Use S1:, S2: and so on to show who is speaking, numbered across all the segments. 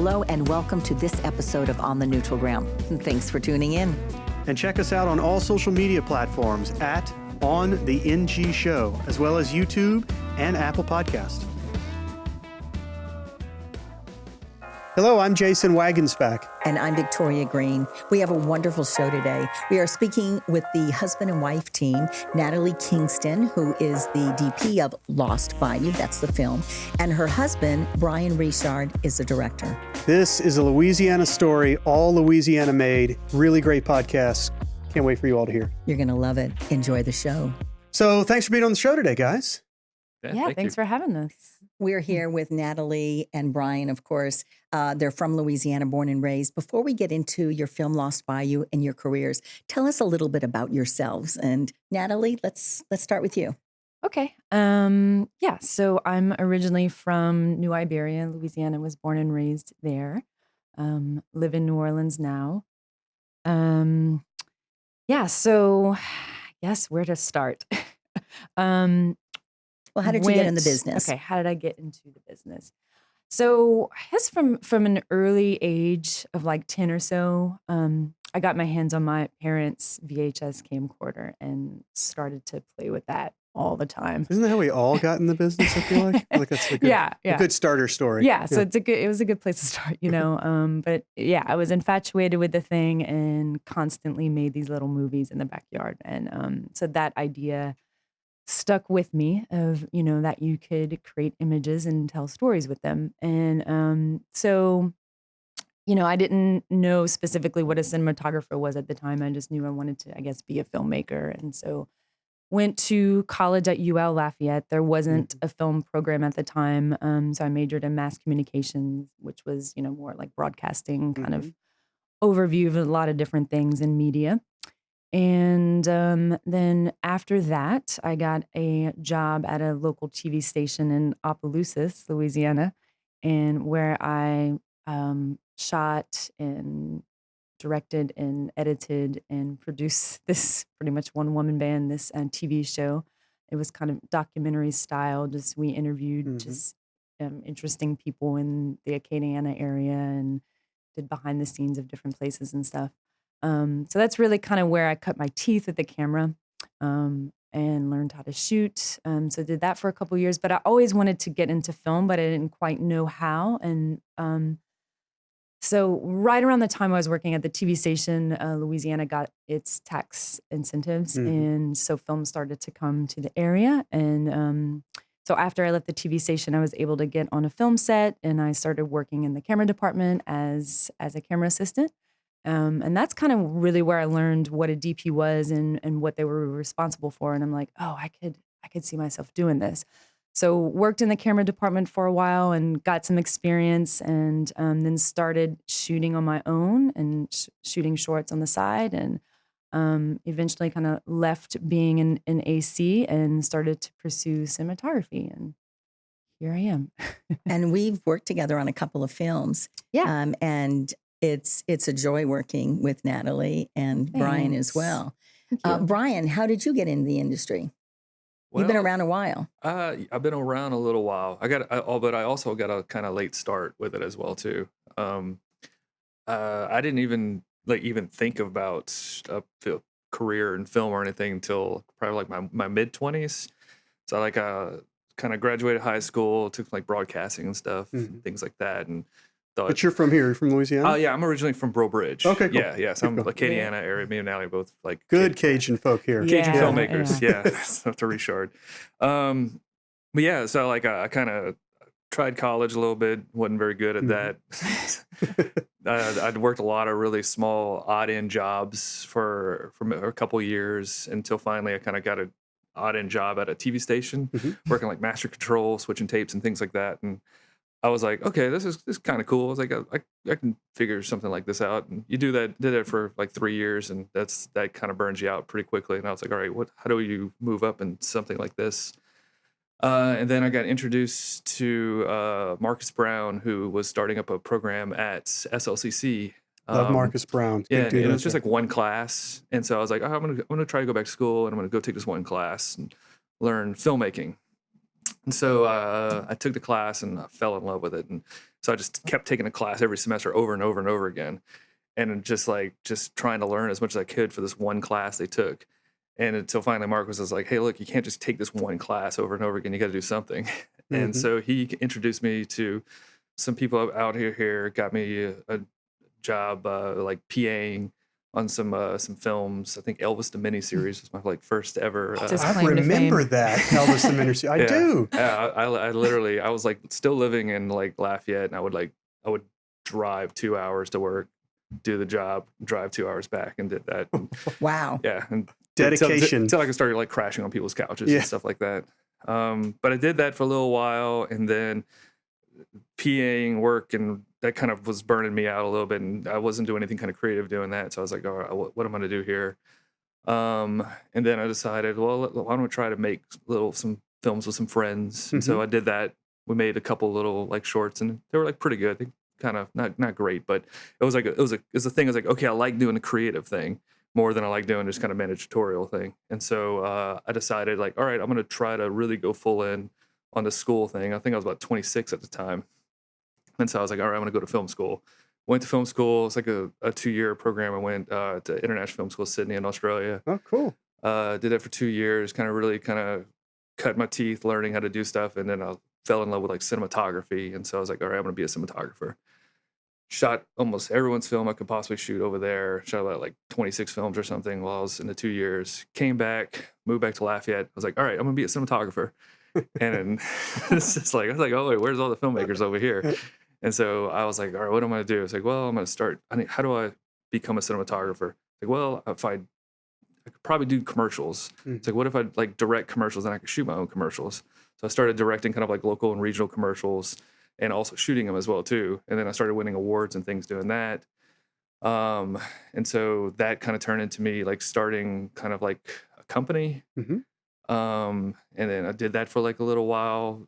S1: Hello and welcome to this episode of On the Neutral Ground. And thanks for tuning in.
S2: And check us out on all social media platforms at On the NG Show, as well as YouTube and Apple Podcast. Hello, I'm Jason Wagensback.
S1: And I'm Victoria Green. We have a wonderful show today. We are speaking with the husband and wife team, Natalie Kingston, who is the DP of Lost Bayou, that's the film, and her husband, Brian Richard, is the director.
S2: This is a Louisiana story, all Louisiana made. Really great podcast. Can't wait for you all to hear.
S1: You're going to love it. Enjoy the show.
S2: So thanks for being on the show today, guys.
S3: Yeah, thanks for having us.
S1: We're here with Natalie and Brian, of course. They're from Louisiana, born and raised. Before we get into your film Lost Bayou and your careers, tell us a little bit about yourselves. And Natalie, let's start with you.
S3: Okay. So I'm originally from New Iberia, Louisiana, was born and raised there. Live in New Orleans now. So I guess where to start?
S1: Well, how did you get in the business?
S3: Okay, how did I get into the business? So I guess from an early age of like 10 or so, I got my hands on my parents' VHS camcorder and started to play with that all the time.
S2: Isn't that how we all got in the business, I feel like? Like that's a good, a good starter story.
S3: Yeah, so it was a good place to start, you know. But yeah, I was infatuated with the thing and constantly made these little movies in the backyard. And so that idea stuck with me of, you know, that you could create images and tell stories with them. And so, you know, I didn't know specifically what a cinematographer was at the time. I just knew I wanted to, I guess, be a filmmaker. And so went to college at UL Lafayette. There wasn't a film program at the time. So I majored in mass communications, which was, you know, more like broadcasting kind of overview of a lot of different things in media. And then after that, I got a job at a local TV station in Opelousas, Louisiana, and where I shot and directed and edited and produced this pretty much one-woman band, this TV show. It was kind of documentary style. Just we interviewed just interesting people in the Acadiana area and did behind the scenes of different places and stuff. So that's really kind of where I cut my teeth with the camera and learned how to shoot. So did that for a couple years, but I always wanted to get into film, but I didn't quite know how. And so right around the time I was working at the TV station, Louisiana got its tax incentives. And so film started to come to the area. And so after I left the TV station, I was able to get on a film set and I started working in the camera department as a camera assistant. And that's kind of really where I learned what a DP was and what they were responsible for. And I'm like, oh, I could see myself doing this. So worked in the camera department for a while and got some experience and then started shooting on my own and shooting shorts on the side and eventually kind of left being in AC and started to pursue cinematography. And here I am.
S1: And we've worked together on a couple of films.
S3: Yeah.
S1: And it's a joy working with Natalie and Brian as well. Brian, how did you get into the industry?
S4: Well,
S1: You've been around a while.
S4: I've been around a little while. But I also got a kind of late start with it as well too. I didn't even think about a career in film or anything until probably like my mid-20s. So I kind of graduated high school, took like broadcasting and stuff, things like that, and
S2: But you're from here. You're from Louisiana?
S4: Yeah, I'm originally from Breaux Bridge.
S2: Okay, cool.
S4: Yeah. So I'm Acadiana area. Me and Natalie are both like
S2: good Cajun folk here.
S4: Cajun filmmakers. Yeah. To Richard. But yeah, so like I kind of tried college a little bit. Wasn't very good at that. I'd worked a lot of really small odd end jobs for a couple years until finally I kind of got an odd end job at a TV station, working like master control, switching tapes and things like that. And I was like, okay, this is kind of cool. I was like, I can figure something like this out. And you did it for like 3 years, and that kind of burns you out pretty quickly. And I was like, all right, how do you move up in something like this? And then I got introduced to Marcus Brown, who was starting up a program at SLCC.
S2: Love Marcus Brown.
S4: Yeah, and it was just like one class. And so I was like, I'm gonna try to go back to school, and I'm gonna go take this one class and learn filmmaking. And so I took the class and I fell in love with it. And so I just kept taking a class every semester over and over and over again. And just trying to learn as much as I could for this one class they took. And until finally Marcus was like, hey, look, you can't just take this one class over and over again. You got to do something. And so he introduced me to some people out here, got me a job like PAing on some films. I think Elvis the miniseries was my first ever.
S3: Just
S2: I
S3: claim to
S2: remember
S3: fame.
S2: that Elvis the Ministry. I do.
S4: Yeah, I literally I was still living in Lafayette, and I would drive 2 hours to work, do the job, drive 2 hours back, and did that. And,
S1: Wow.
S4: yeah, and
S2: Dedication.
S4: until I could start crashing on people's couches and stuff like that. But I did that for a little while, and then PAing work, and that kind of was burning me out a little bit, and I wasn't doing anything kind of creative doing that. So I was like, all right, what am I going to do here? And then I decided, well, why don't we try to make some films with some friends? And so I did that. We made a couple little shorts, and they were pretty good. They kind of not great, but it was a thing. I was like, okay, I like doing a creative thing more than I like doing just kind of managerial thing. And so I decided all right, I'm going to try to really go full in on the school thing. I think I was about 26 at the time. And so I was like, all right, I'm going to go to film school. Went to film school. It's a 2-year program. I went to International Film School, Sydney in Australia.
S2: Oh, cool.
S4: Did that for 2 years, kind of cut my teeth learning how to do stuff. And then I fell in love with cinematography. And so I was like, all right, I'm going to be a cinematographer. Shot almost everyone's film I could possibly shoot over there. Shot about 26 films or something while I was in the 2 years. Came back, moved back to Lafayette. I was like, all right, I'm going to be a cinematographer. And then it's just I was like, oh, wait, where's all the filmmakers over here? And so I was like, all right, what am I going to do? It's like, well, I'm going to start. How do I become a cinematographer? Well, if I could probably do commercials. It's like, what if I direct commercials and I could shoot my own commercials? So I started directing kind of local and regional commercials and also shooting them as well too. And then I started winning awards and things doing that. And so that kind of turned into me starting kind of a company. And then I did that for a little while.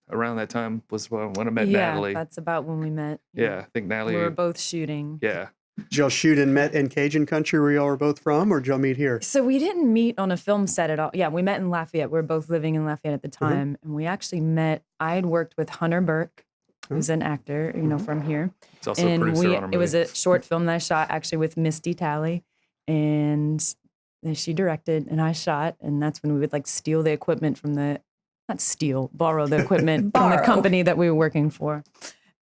S4: Around that time was when I met Natalie.
S3: That's about when we met.
S4: Yeah, I think Natalie.
S3: We were both shooting.
S4: Yeah.
S2: Did y'all shoot and met in Cajun country where y'all were both from, or did y'all meet here?
S3: So we didn't meet on a film set at all. Yeah, we met in Lafayette. We were both living in Lafayette at the time. And we actually met, I had worked with Hunter Burke, who's an actor, from here.
S4: He's also a producer on a movie.
S3: It was a short film that I shot actually with Misty Talley. And then she directed and I shot. And that's when we would steal the equipment from borrow the equipment from the company that we were working for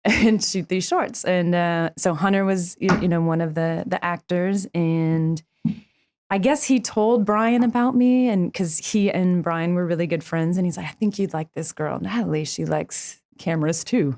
S3: and shoot these shorts. And so Hunter was, one of the actors. And I guess he told Brian about me, and because he and Brian were really good friends. And he's like, I think you'd like this girl, Natalie. She likes cameras too.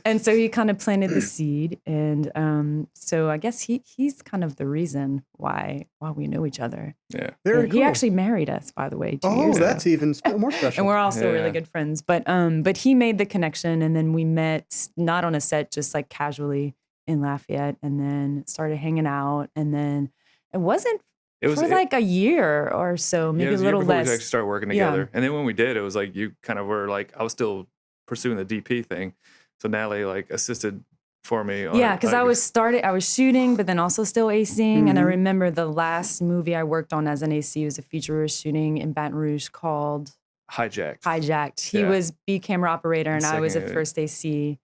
S3: And so he kind of planted the seed. And so I guess he's kind of the reason why we know each other.
S4: Yeah.
S2: Very cool.
S3: He actually married us, by the way, 2 years ago.
S2: That's even more special.
S3: And we're also really good friends. But he made the connection, and then we met not on a set, just casually in Lafayette, and then started hanging out. And then it was a year or so, maybe a little less.
S4: We actually started working together. And then when we did, it was you kind of were I was still pursuing the DP thing. So Natalie assisted for me.
S3: Because I was shooting, but then also still ACing. And I remember the last movie I worked on as an AC was a feature we were shooting in Baton Rouge called Hijacked. He was B camera operator and I was a first AC.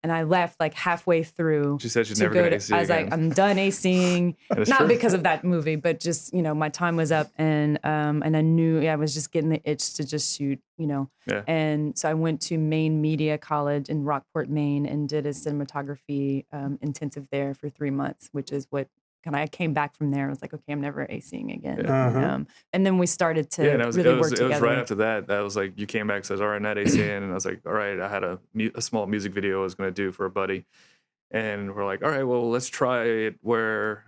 S3: And I left halfway through.
S4: She said she's never going to AC
S3: I was
S4: again.
S3: I'm done ACing. Not because of that movie, but just, my time was up. And I knew I was just getting the itch to just shoot, Yeah. And so I went to Maine Media College in Rockport, Maine, and did a cinematography intensive there for 3 months, which is what I came back from there. I was like, okay, I'm never ACing again. And then we started to really work together.
S4: It was right after that. That was you came back and says, all right, not ACing. And I was like, all right, I had a small music video I was going to do for a buddy. And we're like, all right, well, let's try it where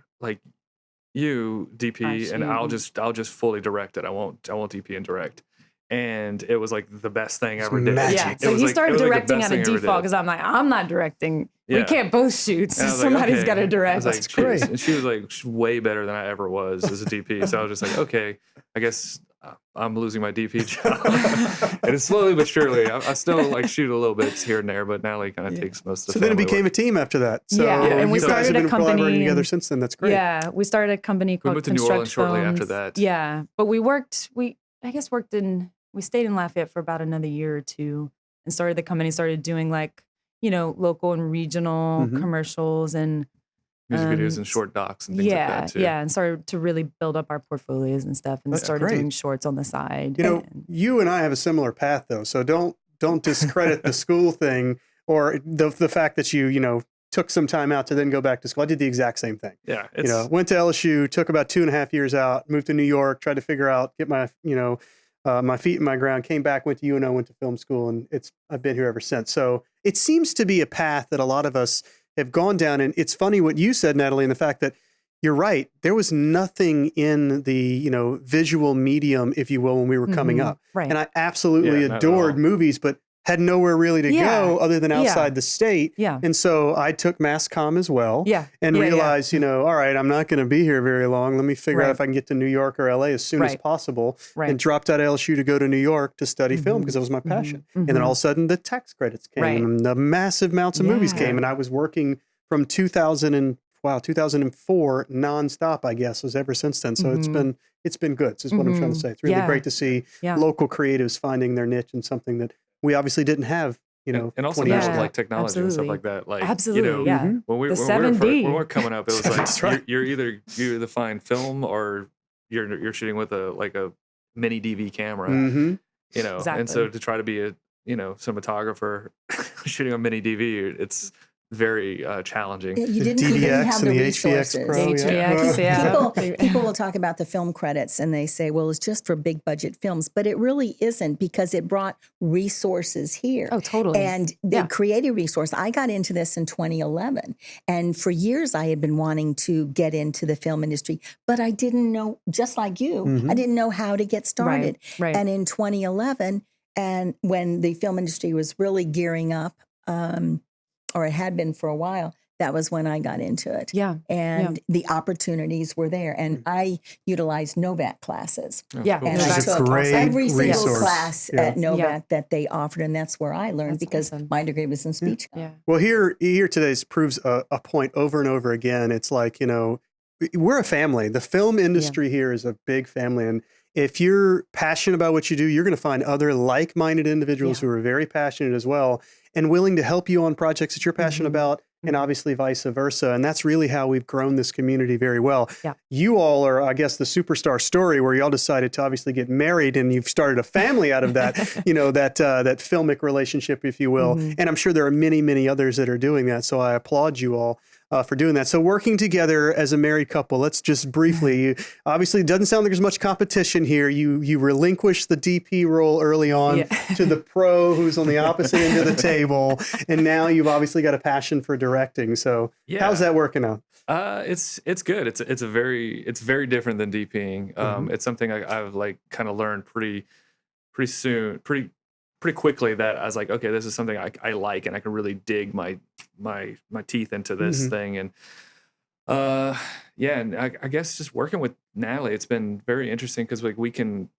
S4: you DP and I'll just fully direct it. I won't DP and direct. And it was the best thing I ever did.
S3: Yeah. So he started directing out of default because I'm I'm not directing. Yeah. We can't both shoot, so somebody's got to direct.
S4: That's great. And she was way better than I ever was as a DP. So I was just okay, I guess I'm losing my DP job. And it's slowly but surely. I still shoot a little bit here and there, but Natalie kind of takes most of the
S2: So then it became a team after that. So
S3: and we
S2: you guys
S3: started
S2: have been
S3: a company
S2: collaborating together since then. That's great.
S3: Yeah, we started a company called
S4: We moved to New Orleans shortly after that.
S3: Yeah, but we worked in we stayed in Lafayette for about another year or two and started the company, started doing like, local and regional
S2: Mhm.
S3: commercials and
S4: Music videos and
S3: s-
S4: short docs and things like that too.
S3: yeah, and started to really build up our portfolios and stuff and
S2: That's
S3: started doing
S2: great.
S3: shorts on the side.
S2: You know,
S3: And
S2: you and I have a similar path though, so don't discredit the school thing or the fact that you took some time out to then go back to school. I did the exact same thing.
S4: Yeah,
S2: Went to LSU, took about 2.5 years out, moved to New York, tried to figure out, get my my feet in my ground, came back, went to UNO, went to film school, and I've been here ever since. So it seems to be a path that a lot of us have gone down. And it's funny what you said, Natalie, and the fact that you're right. There was nothing in the, visual medium, if you will, when we were coming up.
S3: right.
S2: And I absolutely
S4: Yeah, not at
S2: adored
S4: all.
S2: movies, but had nowhere really to go other than outside the state.
S3: Yeah.
S2: And so I took mass comm as well
S3: Yeah.
S2: and
S3: Yeah,
S2: realized, all right, I'm not going to be here very long. Let me figure out
S3: Right.
S2: if I can get to New York or LA as soon as
S3: Right.
S2: possible.
S3: Right.
S2: And dropped out of LSU to go to New York to study film because that was my passion. And then all of a sudden the tax credits came
S3: Right.
S2: and the massive amounts of movies came.
S3: Yeah.
S2: And I was working from 2004 nonstop, I guess, was ever since then. So it's been good. This is what I'm trying to say. It's really
S3: Yeah.
S2: great to see
S3: Yeah.
S2: local creatives finding their niche in something that we obviously didn't have,
S4: and also
S2: 20
S4: now
S2: years
S4: with
S2: ago.
S4: like technology and stuff
S3: Absolutely.
S4: like that. Like
S3: Absolutely, yeah.
S2: Mhm.
S4: when we
S3: The
S4: when
S3: 7D.
S4: we were coming up, it was like
S2: That's right.
S4: you either find film or you're shooting with a mini DV camera.
S2: Mhm.
S4: And
S3: Exactly.
S4: so to try to be a cinematographer shooting on mini DV, it's very challenging.
S1: You
S2: The
S1: didn't
S2: DVX
S1: have
S2: and
S1: the
S2: the HVX
S1: resources.
S2: Pro.
S3: HVX, yeah.
S1: People will talk about the film credits and they say, well, it's just for big budget films, but it really isn't because it brought resources here.
S3: Oh, totally.
S1: And they
S3: Yeah.
S1: created resource. I got into this in 2011. And for years, I had been wanting to get into the film industry, but I didn't know, just like you, I didn't know how to get started.
S3: Right.
S1: And in 2011, and when the film industry was really gearing up, or it had been for a while, that was when I got into it.
S3: Yeah.
S1: And the opportunities were there. And I utilized Novak classes.
S3: Yeah.
S4: cool.
S1: And
S2: Which
S1: I
S2: is a
S1: took
S2: great
S1: every single
S2: resource.
S1: class
S2: Yeah.
S1: at Novak that they offered. And that's where I learned
S3: That's
S1: because
S3: awesome.
S1: my degree was in speech.
S3: Yeah.
S2: Well, here today proves a point over and over again. It's like, we're a family. The film industry here is a big family. And if you're passionate about what you do, you're going to find other like-minded individuals who are very passionate as well and willing to help you on projects that you're passionate about, and obviously vice versa. And that's really how we've grown this community very well.
S3: Yeah.
S2: You all are, I guess, the superstar story where you all decided to obviously get married and you've started a family out of that, that filmic relationship, if you will. And I'm sure there are many, many others that are doing that. So I applaud you all for doing that. So working together as a married couple, let's just briefly, obviously it doesn't sound like there's much competition here. You relinquished the DP role early on to the pro who's on the opposite end of the table. And now you've obviously got a passion for directing. So how's that working out?
S4: It's good. It's very different than DPing. It's something I've like kind of learned pretty quickly that I was like, okay, this is something I like, and I can really dig my teeth into this thing. And and I guess just working with Natalie, it's been very interesting because like we can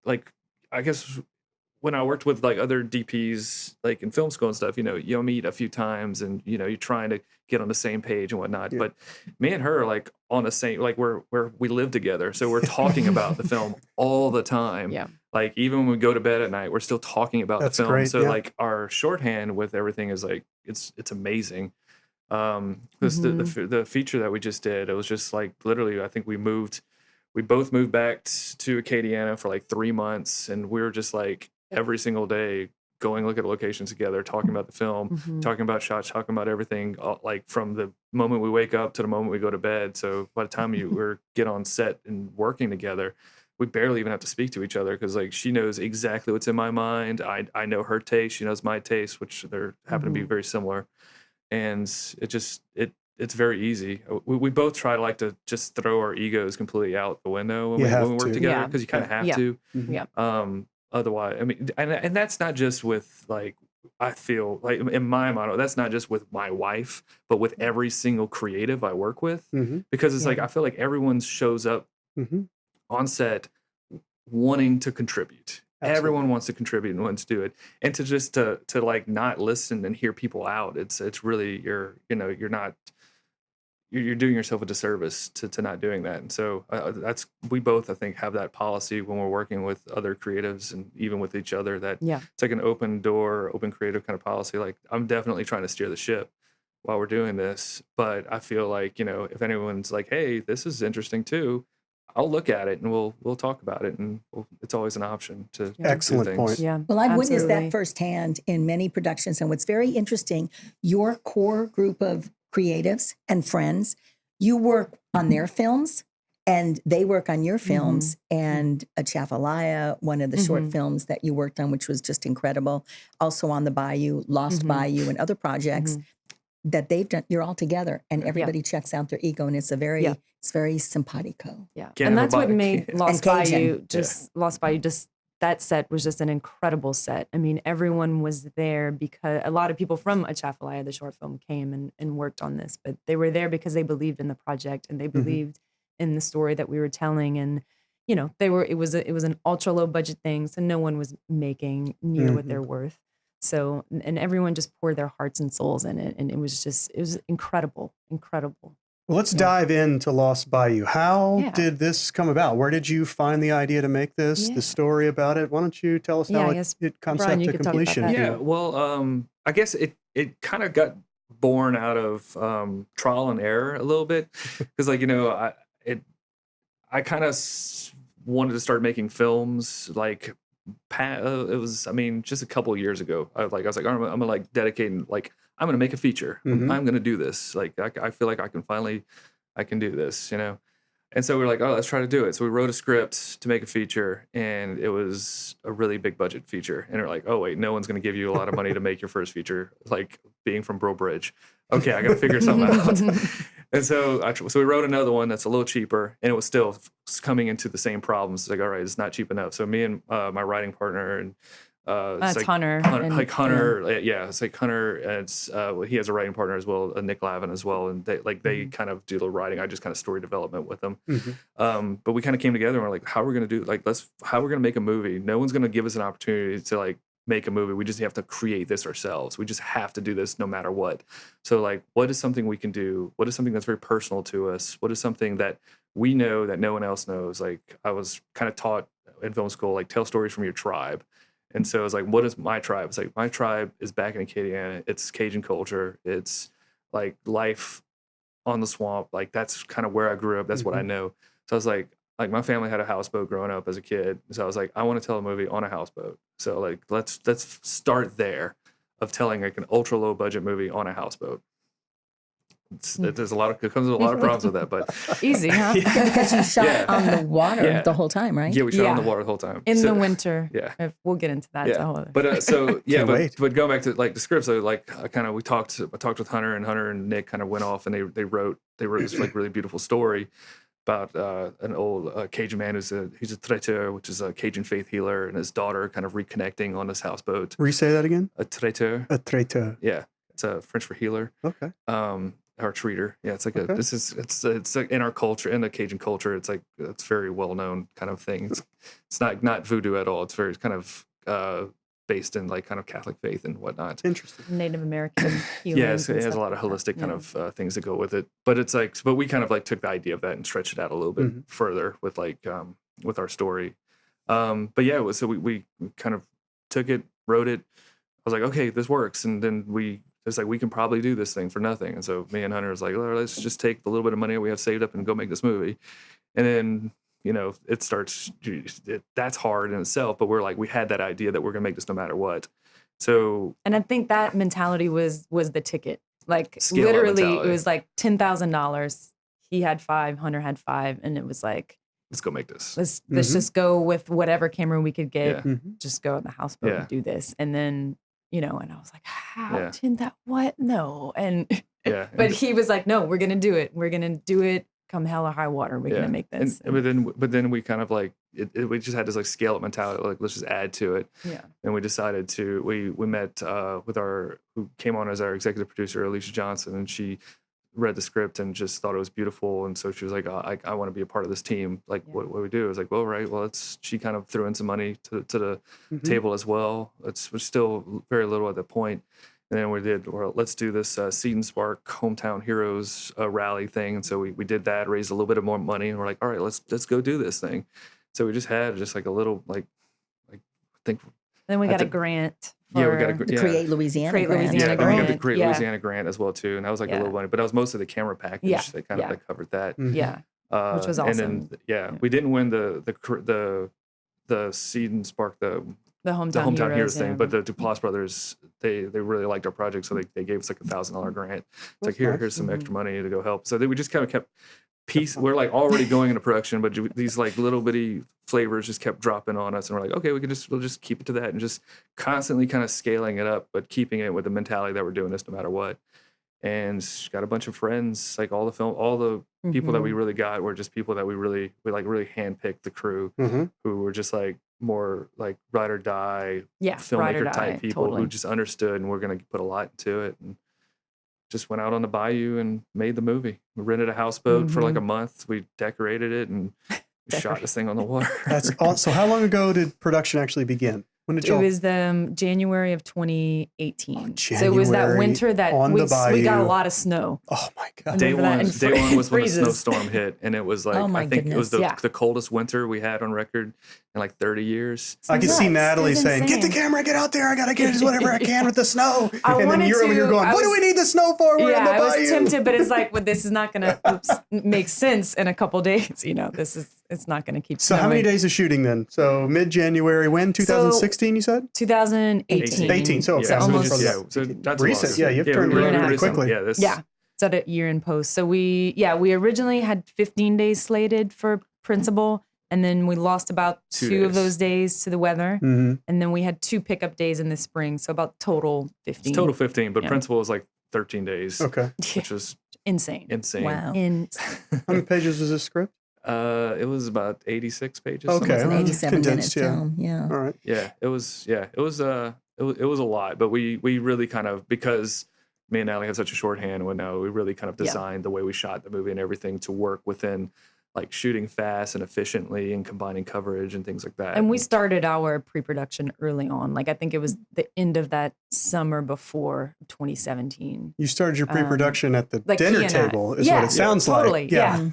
S4: I guess when I worked with like other DPs like in film school and stuff, you'll meet a few times and you're trying to get on the same page and whatnot.
S2: Yeah.
S4: But me and her are like on the same, like we live together, so we're talking about the film all the time.
S3: Yeah.
S4: Like even when we go to bed at night, we're still talking about
S2: That's
S4: the film.
S2: great,
S4: So
S2: yeah.
S4: like our shorthand with everything is like it's amazing. This the feature that we just did, it was just like literally I think we both moved back to Acadiana for like 3 months, and we were just like every single day going look at locations together, talking about the film, talking about shots, talking about everything, like from the moment we wake up to the moment we go to bed. So by the time we get on set and working together, we barely even have to speak to each other because like she knows exactly what's in my mind. I know her taste, she knows my taste, which they're happen to be very similar, and it's very easy. We both try to just throw our egos completely out the window when we work together
S3: Yeah.
S4: because you kind of have
S3: Yeah.
S4: to.
S3: Yeah.
S4: Otherwise, I mean, and that's not just with like, I feel like in my motto, that's not just with my wife, but with every single creative I work with, because it's like, I feel like everyone shows up on set wanting to contribute.
S2: Absolutely.
S4: Everyone wants to contribute and wants to do it. And to just to like not listen and hear people out. It's really, you're not, you're doing yourself a disservice to not doing that. And so we both, I think, have that policy when we're working with other creatives and even with each other, that
S3: Yeah.
S4: it's like an open door, open creative kind of policy. Like, I'm definitely trying to steer the ship while we're doing this, but I feel like, if anyone's like, hey, this is interesting too, I'll look at it and we'll talk about it, and it's always an option to do
S2: Excellent
S4: things.
S2: point.
S3: Yeah.
S1: Well, I've witnessed
S3: absolutely.
S1: that firsthand in many productions. And what's very interesting, your core group of creatives and friends, you work on their films and they work on your films. And a Chafalaya, one of the short films that you worked on, which was just incredible. Also on the Bayou, Lost Bayou, and other projects that they've done. You're all together, and everybody checks out their ego, and it's very simpatico.
S3: Yeah.
S4: Can't
S3: And
S4: have a
S3: that's what
S4: body.
S3: made Lost
S1: Cajun.
S3: Bayou Lost Bayou, that set was just an incredible set. I mean, everyone was there because a lot of people from Atchafalaya, the short film, came and worked on this, but they were there because they believed in the project and they believed in the story that we were telling. And, it was an ultra low budget thing. So no one was making near what they're worth. So, and everyone just poured their hearts and souls in it. And it was incredible.
S2: Well, let's dive into Lost Bayou. How
S3: Yeah.
S2: did this come about? Where did you find the idea to make this, the story about it? Why don't you tell us
S3: Yeah,
S2: how
S3: I
S2: it
S3: guess,
S2: concept
S3: Brian, you
S2: to
S3: could talk about
S2: completion?
S3: that.
S2: if you
S4: Yeah,
S2: will.
S4: well, I guess it kind of got born out of trial and error a little bit, because I kind of wanted to start making films like it was, I mean, just a couple of years ago. I was like, I'm gonna like dedicate and like I'm gonna make a feature. I'm gonna do this. Like I feel like I can do this, And so we were like, oh, let's try to do it. So we wrote a script to make a feature, and it was a really big budget feature. And we're like, oh wait, no one's going to give you a lot of money to make your first feature, like being from Bro Bridge. Okay, I got to figure something out. And so we wrote another one that's a little cheaper, and it was still coming into the same problems. It's like, all right, it's not cheap enough. So me and my writing partner and
S3: It's Hunter.
S4: Hunter, yeah, it's like Hunter. It's he has a writing partner as well, Nick Lavin as well, and they kind of do the writing. I just kind of story development with them. But we kind of came together and we're like, how are we going to do how we're going to make a movie? No one's going to give us an opportunity to like make a movie. We just have to create this ourselves. We just have to do this no matter what. So like, what is something we can do? What is something that's very personal to us? What is something that we know that no one else knows? Like I was kind of taught in film school, like tell stories from your tribe. And so it's like, what is my tribe? It's like, my tribe is back in Acadiana. It's Cajun culture. It's like life on the swamp. Like that's kind of where I grew up. That's what I know. So I was like my family had a houseboat growing up as a kid. So I was like, I want to tell a movie on a houseboat. So like, let's start there of telling like an ultra low budget movie on a houseboat. It comes with a lot of problems with that, but
S3: Easy, huh?
S1: Because you shot on the water the whole time, right?
S4: yeah, we shot on the water the whole time.
S3: In the winter.
S4: Yeah.
S3: We'll get into that. It's a whole other-
S4: But going back to like the script, so like I talked with Hunter, and Hunter and Nick kind of went off and they wrote this like really beautiful story about an old Cajun man he's a traiteur, which is a Cajun faith healer, and his daughter kind of reconnecting on this houseboat.
S2: Re-say that again?
S4: A traiteur.
S2: A traiteur.
S4: Yeah, it's a French for healer.
S2: Okay.
S4: Or treater. Yeah, it's like it's like in our culture, in the Cajun culture, it's like it's very well known kind of thing. It's not voodoo at all. It's very kind of based in like kind of Catholic faith and whatnot.
S2: Interesting.
S3: Native American healings.
S4: Yes, it
S3: and
S4: has a
S3: stuff
S4: lot of
S3: like that.
S4: holistic kind of things that go with it. But it's like, but we kind of like took the idea of that and stretched it out a little bit further with like with our story. But yeah, so we kind of took it, wrote it. I was like, okay, this works, and then it's like we can probably do this thing for nothing. And so me and Hunter was like, let's just take the little bit of money we have saved up and go make this movie. And then it starts. That's hard in itself, but we're like, we had that idea that we're gonna make this no matter what. So,
S3: and I think that mentality was the ticket. Like
S4: Scale up
S3: literally,
S4: mentality.
S3: it was like $10,000. He had 5, Hunter had 5, and it was like,
S4: let's go make this.
S3: let's just go with whatever camera we could get.
S4: Yeah.
S3: Just go in the houseboat
S4: Yeah.
S3: and do this, and then and I was like, how?
S4: Yeah.
S3: 10 what? No, and
S4: Yeah.
S3: but he was like, no, we're gonna do it. We're gonna do it. Come hell or high water, we're gonna make this.
S4: But then we kind of like we just had this like scale up mentality, like let's just add to it.
S3: Yeah.
S4: And we decided to we met with who came on as our executive producer, Alicia Johnson, and she read the script and just thought it was beautiful, and so she was like, I want to be a part of this team. Like what we do. I was like, well, right, well, she kind of threw in some money to the table as well. We're still very little at that point. And then we did, well, let's do this Seed and Spark Hometown Heroes rally thing. And so we did that, raised a little bit of more money, and we're like, all right, let's go do this thing. So we just had just like a little I think.
S3: Then we got a grant.
S4: Yeah, we got
S1: The Create Louisiana
S3: Create
S1: grant.
S3: Louisiana
S4: yeah, then we got the
S3: grant.
S4: Create
S3: Yeah.
S4: Louisiana grant as well too, and that was like a little money, but that was mostly the camera package.
S3: Yeah,
S4: That kind of
S3: yeah.
S4: covered that.
S3: Yeah, which was awesome.
S4: And then we didn't win the Seed and Spark
S3: the Hometown
S4: Heroes thing,
S3: yeah.
S4: but the Duplass brothers they really liked our project, so they gave us like $1,000 grant. It's like here's some extra money to go help. So we just kind of kept we're like already going into production, but these like little bitty flavors just kept dropping on us, and we're like, okay, we'll just keep it to that, and just constantly kind of scaling it up, but keeping it with the mentality that we're doing this no matter what. And got a bunch of friends, like all the people that we really got were just people that we really handpicked the crew, who were just like more like ride or die filmmaker type people who just understood, and we're gonna put a lot into it, and just went out on the bayou and made the movie. We rented a houseboat for like a month. We decorated it and we shot this thing on the water.
S2: That's awesome. So how long ago did production actually begin? When did
S3: It
S2: y'all?
S3: was the January of 2018.
S2: January
S3: so it was that winter that
S2: on
S3: we
S2: the bayou.
S3: got a lot of snow.
S2: Oh my God.
S4: Day
S3: Remember that?
S4: one
S3: And
S4: was when the
S3: freezes.
S4: snowstorm hit, and it was like
S1: Oh my
S4: I think it was
S1: goodness.
S4: the coldest winter we had on record in like 30 years.
S2: I could see
S3: nuts.
S2: Natalie
S3: It's
S2: saying, "Get the
S3: insane.
S2: camera, get out there! I gotta get whatever I can with the snow."
S3: I
S2: And then
S3: wanted
S2: you're over here
S3: to-
S2: going,
S3: I
S2: "What do
S3: was-
S2: we need the snow for? We're in the
S3: I was
S2: bayou."
S3: tempted, but it's like, well, this is not gonna make sense in a couple days. It's not gonna keep.
S2: So how many
S3: snowing.
S2: days of shooting then? So mid-January, when? 2016, you said?
S3: 2018.
S2: 18. So okay,
S3: So
S2: so
S3: almost-
S4: so that's
S2: recent.
S4: long.
S2: Yeah, you've turned
S3: year
S2: around
S3: and a
S2: pretty
S3: half.
S2: quickly.
S4: Yeah, this
S3: Yeah, it's at a year in post. So we originally had 15 days slated for principal, and then we lost about
S4: 2
S3: two of
S4: days.
S3: those days to the weather,
S2: Mhm.
S3: and then we had 2 pickup days in the spring. So about total 15.
S4: it's total 15, but
S3: Yeah.
S4: principal was like 13 days,
S2: Okay.
S4: which was
S3: Insane.
S4: insane.
S1: Wow.
S2: How many pages was this script?
S4: It was about 86 pages.
S2: Okay.
S4: something
S1: It's an
S4: like that.
S1: 87-minute
S2: Condensed, yeah.
S1: film. Yeah.
S2: All right.
S4: It was a lot, but we really kind of, because me and Natalie have such a shorthand window, we really kind of designed the way we shot the movie and everything to work within like shooting fast and efficiently and combining coverage and things like that.
S3: And we started our pre-production early on. Like I think it was the end of that summer before 2017.
S2: You started your pre-production at the
S3: like
S2: dinner
S3: he and I.
S2: table, is
S3: Yeah,
S2: what it sounds
S3: totally.
S2: like.
S3: Yeah.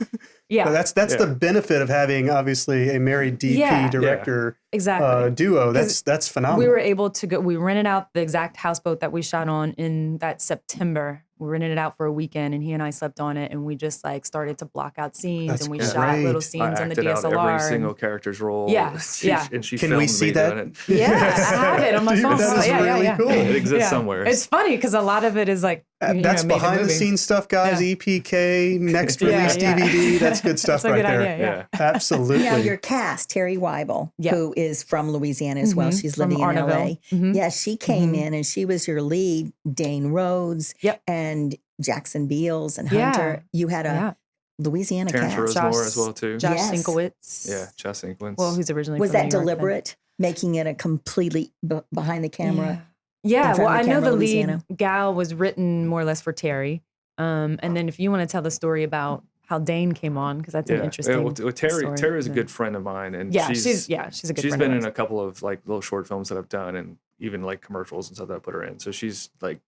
S3: Yeah.
S2: So that's the benefit of having obviously a married DP
S3: Yeah.
S2: director
S3: Exactly.
S2: duo. That's phenomenal.
S3: We were able to go. We rented out the exact houseboat that we shot on in that September. We rented it out for a weekend, and he and I slept on it, and we just like started to block out scenes,
S2: That's
S3: and we
S2: great.
S3: shot little
S4: I
S3: scenes on the
S4: acted out
S3: DSLR.
S4: every single character's role.
S3: Yeah, yeah.
S4: And she
S2: Can
S4: filmed
S2: we see
S4: me
S2: that?
S4: doing it.
S3: Yeah, I have it on my
S2: Dude,
S3: phone.
S2: that is
S3: yeah,
S2: really
S3: yeah,
S2: cool.
S4: It exists
S3: Yeah.
S4: somewhere.
S3: It's funny because a lot of it is like
S2: That's
S3: made in
S2: behind the
S3: movie.
S2: scenes stuff, guys.
S3: Yeah.
S2: EPK, next
S3: Yeah,
S2: release
S3: yeah.
S2: DVD. That's good stuff
S3: That's a
S2: right
S3: good
S2: there.
S3: idea, yeah.
S2: Absolutely.
S1: Now your cast, Terry Weibel,
S3: Yeah.
S1: who is from Louisiana as well.
S3: Mhm.
S1: She's
S3: From
S1: living in LA.
S3: Arnaville. Mhm.
S1: Yeah, she came
S3: Mhm.
S1: in and she was your lead. Dane Rhodes
S3: Yep.
S1: and Jackson Beals and
S3: Yeah.
S1: Hunter. You had a
S3: Yeah.
S1: Louisiana
S4: Terrence
S1: cast.
S4: Rosemore as well too.
S3: Josh
S1: Yes.
S3: Sinkowitz.
S4: Yeah, Josh Sinkowitz.
S3: Well, who's originally
S1: Was
S3: from
S1: that
S3: New York, but-
S1: deliberate, making it a completely behind the camera?
S3: Yeah,
S1: in front
S3: well,
S1: of the
S3: I know
S1: camera,
S3: the
S1: Louisiana?
S3: lead gal was written more or less for Terry. And then if you want to tell the story about how Dane came on, because that's an interesting
S4: well, Terry
S3: story.
S4: Terry is a
S3: Yeah.
S4: good friend of mine, and
S3: Yeah,
S4: she's
S3: she's a good
S4: she's
S3: friend
S4: been
S3: of
S4: in
S3: ours.
S4: a couple of like little short films that I've done, and even like commercials and stuff that I put her in. So she's like,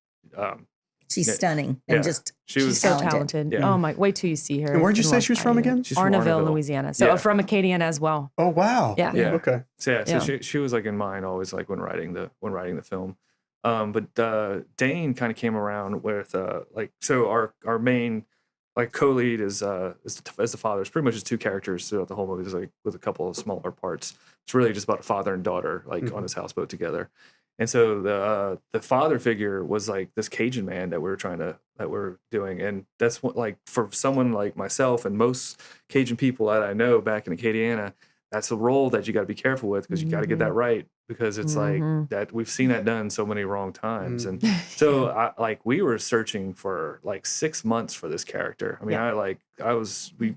S1: She's
S4: Yeah.
S1: stunning and
S4: Yeah.
S1: just
S4: she
S3: She's
S4: was
S3: so
S1: talented.
S3: talented.
S4: Yeah.
S3: Oh my! Wait till you see her.
S2: And where'd you
S3: in
S2: say
S3: Las
S2: she was from
S3: Vegas.
S2: again?
S4: She's from
S3: Arnaville,
S4: Arnaville.
S3: Louisiana. So
S4: Yeah.
S3: from Acadiana as well.
S2: Oh wow.
S3: Yeah.
S4: Yeah.
S2: Okay.
S4: So
S3: Yeah.
S4: she was like in mine always, like when writing the film. But Dane kind of came around with so our main like co-lead is the father. It's pretty much just 2 characters throughout the whole movie. There's like with a couple of smaller parts. It's really just about a father and daughter like on his houseboat together. And so the father figure was like this Cajun man that we're doing, and that's what, like, for someone like myself and most Cajun people that I know back in Acadiana, that's a role that you got to be careful with, because you got to get that right, because it's like that we've seen that done so many wrong times. And so we were searching for like 6 months for this character. I mean, we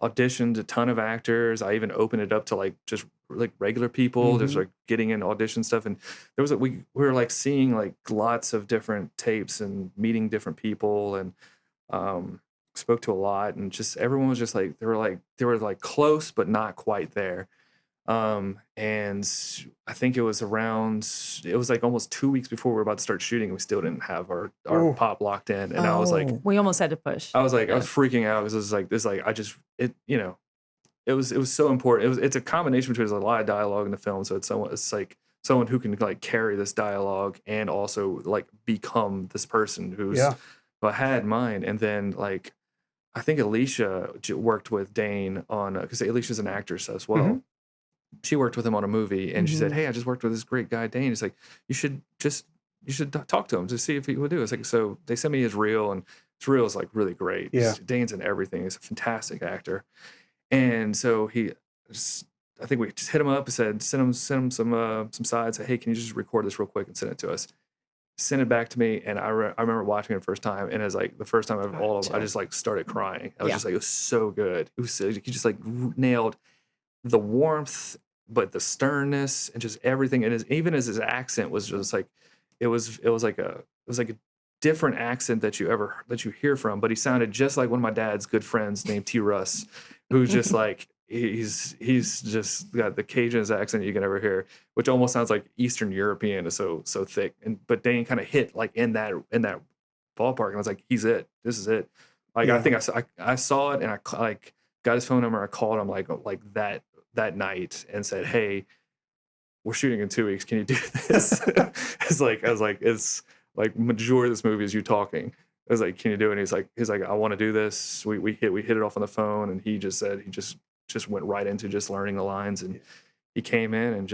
S4: auditioned a ton of actors. I even opened it up to like just like regular people, just like getting in audition stuff. And there was we were like seeing like lots of different tapes and meeting different people, and spoke to a lot, and just everyone was just like they were like close but not quite there. And I think it was like almost 2 weeks before we were about to start shooting. We still didn't have our
S2: Ooh.
S4: pop locked in. And I was like,
S1: Oh.
S3: We almost had to push.
S4: I was
S3: Yeah.
S4: freaking out because it was like this, like, it was so important. It's a combination between, there's a lot of dialogue in the film. So it's like someone who can like carry this dialogue and also like become this person who I had in mind. And then like, I think Alicia worked with Dane on, because Alicia's an actress as well.
S2: Mhm.
S4: She worked with him on a movie, and she said,
S3: Mhm.
S4: "Hey, I just worked with this great guy, Dane." He's like, you should talk to him to see if he would do it. It's like, so they sent me his reel, and his reel is like really great.
S2: Yeah.
S4: Dane's in everything. He's a fantastic actor. And so I think we just hit him up and said, send him some sides. Say, hey, can you just record this real quick and send it to us? Send it back to me, and I remember watching it the first time, and it was like the first time I just like started crying. I was just like, it was so good. It was so, he just like nailed the warmth, but the sternness and just everything. And even as his accent was just like, it was like a different accent that you hear from, but he sounded just like one of my dad's good friends named T. Russ, who's just like, he's just got the Cajun accent you can ever hear, which almost sounds like Eastern European. Is so thick. But Dane kind of hit like in that ballpark, and I was like, he's it. This is it. Like, I think I saw it, and I like got his phone number. I called him like that night and said, hey, we're shooting in 2 weeks. Can you do this? I was like, it's like majority of this movie is you talking. I was like, can you do it? And he's like, I want to do this. We hit it off on the phone, and he just said he just went right into just learning the lines, and he came in and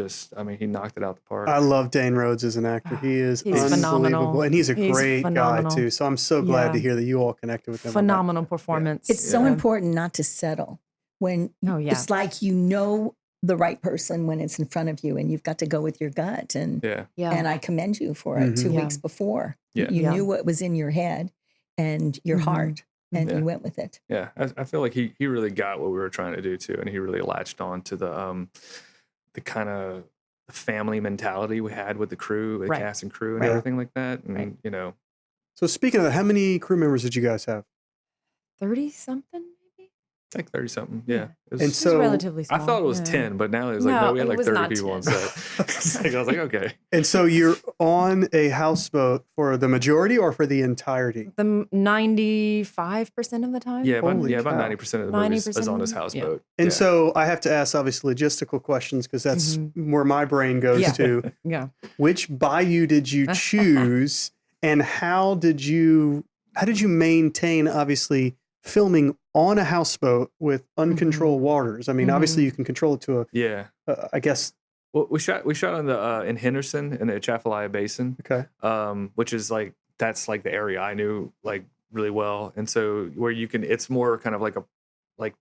S4: he knocked it out the park.
S2: I love Dane Rhodes as an actor. He is
S3: He's
S2: unbelievable,
S3: phenomenal.
S2: and he's a great guy
S3: phenomenal.
S2: too. So I'm so glad to hear that you all connected with him.
S3: Phenomenal performance.
S1: It's so important not to settle when it's like, the right person when it's in front of you, and you've got to go with your gut. And and I commend you for it. 2 weeks before, you knew what was in your head and your heart, and you went with it.
S4: Yeah, I feel like he really got what we were trying to do too, and he really latched on to the kind of family mentality we had with the crew, the cast and crew, and everything like that. And
S2: So speaking of that, how many crew members did you guys have?
S3: 30 something.
S4: Like 30 something, yeah.
S2: And
S3: It was
S2: so
S3: relatively small.
S4: I thought it was 10, but now it was like, no, we had
S3: it
S4: like
S3: was
S4: 30
S3: not
S4: people
S3: 10.
S4: on set. I was like, okay.
S2: And so you're on a houseboat for the majority or for the entirety?
S3: The 95% of the time.
S4: Yeah, about
S2: Holy cow.
S4: 90% of the movie is
S3: 90%,
S4: on his
S3: yeah.
S4: houseboat.
S2: And so I have to ask, obviously, logistical questions, because that's where my brain goes to.
S3: Yeah.
S2: Which bayou did you choose, and how did you maintain, obviously, filming on a houseboat with uncontrolled waters? I mean, obviously you can control it to I guess.
S4: Well, we shot on the in Henderson in the Atchafalaya Basin.
S2: Okay.
S4: Which is like, that's like the area I knew like really well, and so where it's more kind of like a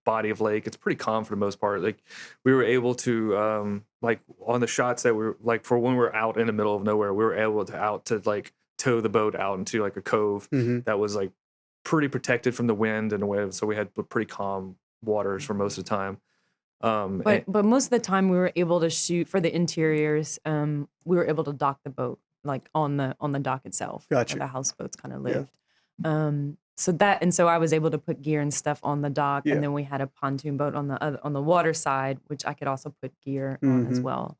S4: body of lake. It's pretty calm for the most part. Like, we were able to like on the shots that we were like, for when we're out in the middle of nowhere, we were able to like tow the boat out into like a cove that was like pretty protected from the wind and the waves, so we had pretty calm waters for most of the time.
S3: But most of the time we were able to shoot for the interiors. We were able to dock the boat like on the dock itself.
S2: Gotcha.
S3: Where the houseboats kind of lived. So I was able to put gear and stuff on the dock, and then we had a pontoon boat on the water side, which I could also put gear on as well.